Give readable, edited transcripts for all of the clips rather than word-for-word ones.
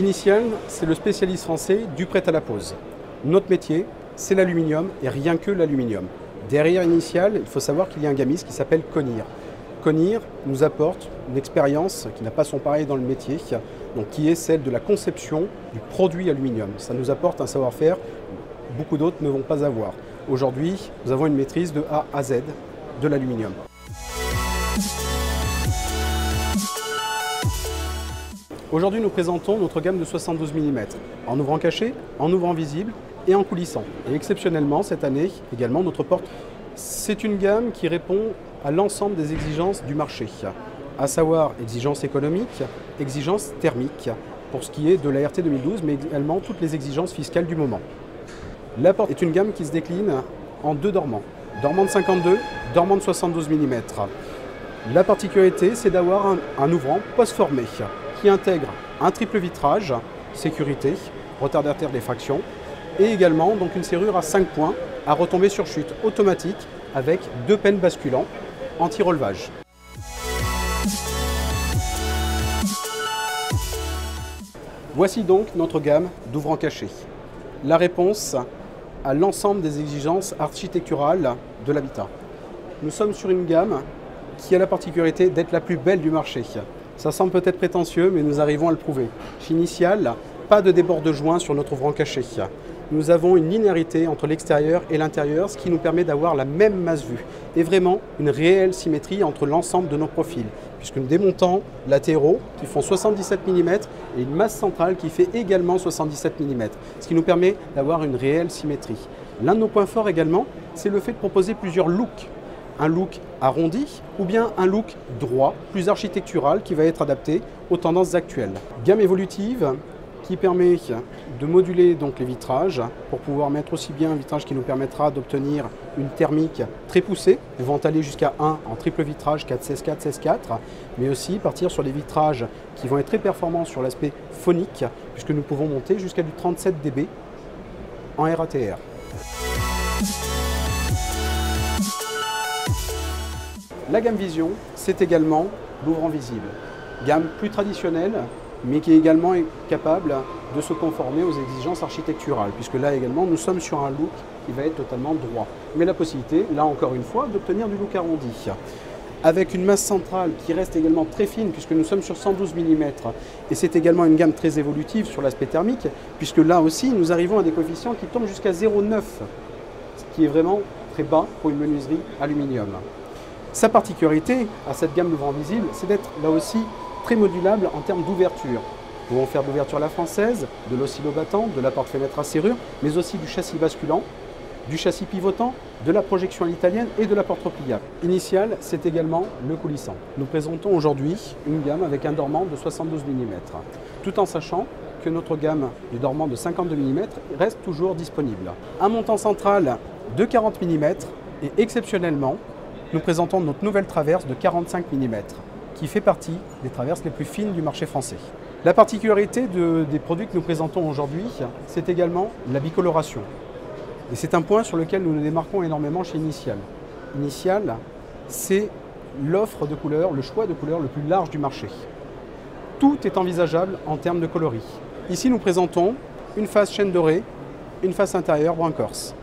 Initial, c'est le spécialiste français du prêt à la pose. Notre métier, c'est l'aluminium et rien que l'aluminium. Derrière Initial, il faut savoir qu'il y a un gamiste qui s'appelle Conir. Conir nous apporte une expérience qui n'a pas son pareil dans le métier, donc qui est celle de la conception du produit aluminium. Ça nous apporte un savoir-faire que beaucoup d'autres ne vont pas avoir. Aujourd'hui, nous avons une maîtrise de A à Z de l'aluminium. Aujourd'hui, nous présentons notre gamme de 72 mm, en ouvrant caché, en ouvrant visible et en coulissant. Et exceptionnellement, cette année, également, notre porte, c'est une gamme qui répond à l'ensemble des exigences du marché, à savoir exigences économiques, exigences thermiques, pour ce qui est de la RT 2012, mais également toutes les exigences fiscales du moment. La porte est une gamme qui se décline en deux dormants, dormant de 52, dormant de 72 mm. La particularité, c'est d'avoir un ouvrant post-formé qui intègre un triple vitrage, sécurité, retardataire d'effraction, et également donc une serrure à 5 points à retomber sur chute automatique avec 2 pennes basculants anti-relevage. Voici donc notre gamme d'ouvrants cachés. La réponse à l'ensemble des exigences architecturales de l'habitat. Nous sommes sur une gamme qui a la particularité d'être la plus belle du marché. Ça semble peut-être prétentieux, mais nous arrivons à le prouver. Chez Initial, pas de débord de joint sur notre ouvrant caché. Nous avons une linéarité entre l'extérieur et l'intérieur, ce qui nous permet d'avoir la même masse vue et vraiment une réelle symétrie entre l'ensemble de nos profils, puisque nous démontons latéraux qui font 77 mm et une masse centrale qui fait également 77 mm, ce qui nous permet d'avoir une réelle symétrie. L'un de nos points forts également, c'est le fait de proposer plusieurs looks. Un look arrondi ou bien un look droit, plus architectural, qui va être adapté aux tendances actuelles. Gamme évolutive qui permet de moduler donc les vitrages pour pouvoir mettre aussi bien un vitrage qui nous permettra d'obtenir une thermique très poussée, pouvant aller jusqu'à 1 en triple vitrage 4-16-4, 16-4, mais aussi partir sur des vitrages qui vont être très performants sur l'aspect phonique, puisque nous pouvons monter jusqu'à du 37 dB en RATR. La gamme Vision, c'est également l'ouvrant visible. Gamme plus traditionnelle, mais qui est également capable de se conformer aux exigences architecturales, puisque là également, nous sommes sur un look qui va être totalement droit. Mais la possibilité, là encore une fois, d'obtenir du look arrondi. Avec une masse centrale qui reste également très fine, puisque nous sommes sur 112 mm. Et c'est également une gamme très évolutive sur l'aspect thermique, puisque là aussi, nous arrivons à des coefficients qui tombent jusqu'à 0,9, ce qui est vraiment très bas pour une menuiserie aluminium. Sa particularité à cette gamme d'ouvrants visibles, c'est d'être là aussi très modulable en termes d'ouverture. Nous pouvons faire de l'ouverture à la française, de l'oscillo-battant, de la porte-fenêtre à serrure, mais aussi du châssis basculant, du châssis pivotant, de la projection à l'italienne et de la porte repliable. Initial, c'est également le coulissant. Nous présentons aujourd'hui une gamme avec un dormant de 72 mm, tout en sachant que notre gamme du dormant de 52 mm reste toujours disponible. Un montant central de 40 mm et exceptionnellement, nous présentons notre nouvelle traverse de 45 mm, qui fait partie des traverses les plus fines du marché français. La particularité des produits que nous présentons aujourd'hui, c'est également la bicoloration. Et c'est un point sur lequel nous nous démarquons énormément chez Initial. Initial, c'est l'offre de couleurs, le choix de couleurs le plus large du marché. Tout est envisageable en termes de coloris. Ici, nous présentons une face chêne dorée, une face intérieure brun corse.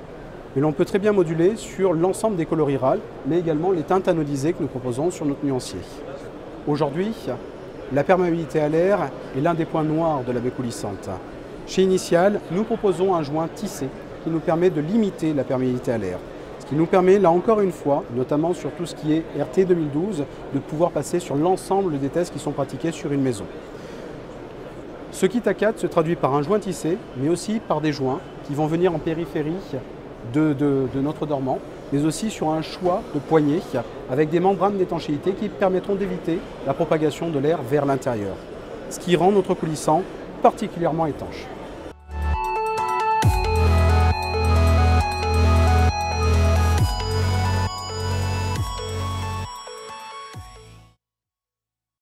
Mais l'on peut très bien moduler sur l'ensemble des coloris râles, mais également les teintes anodisées que nous proposons sur notre nuancier. Aujourd'hui, la perméabilité à l'air est l'un des points noirs de la baie coulissante. Chez Initial, nous proposons un joint tissé qui nous permet de limiter la perméabilité à l'air. Ce qui nous permet, là encore une fois, notamment sur tout ce qui est RT 2012, de pouvoir passer sur l'ensemble des tests qui sont pratiqués sur une maison. Ce kit A4 se traduit par un joint tissé, mais aussi par des joints qui vont venir en périphérie de notre dormant, mais aussi sur un choix de poignées avec des membranes d'étanchéité qui permettront d'éviter la propagation de l'air vers l'intérieur, ce qui rend notre coulissant particulièrement étanche.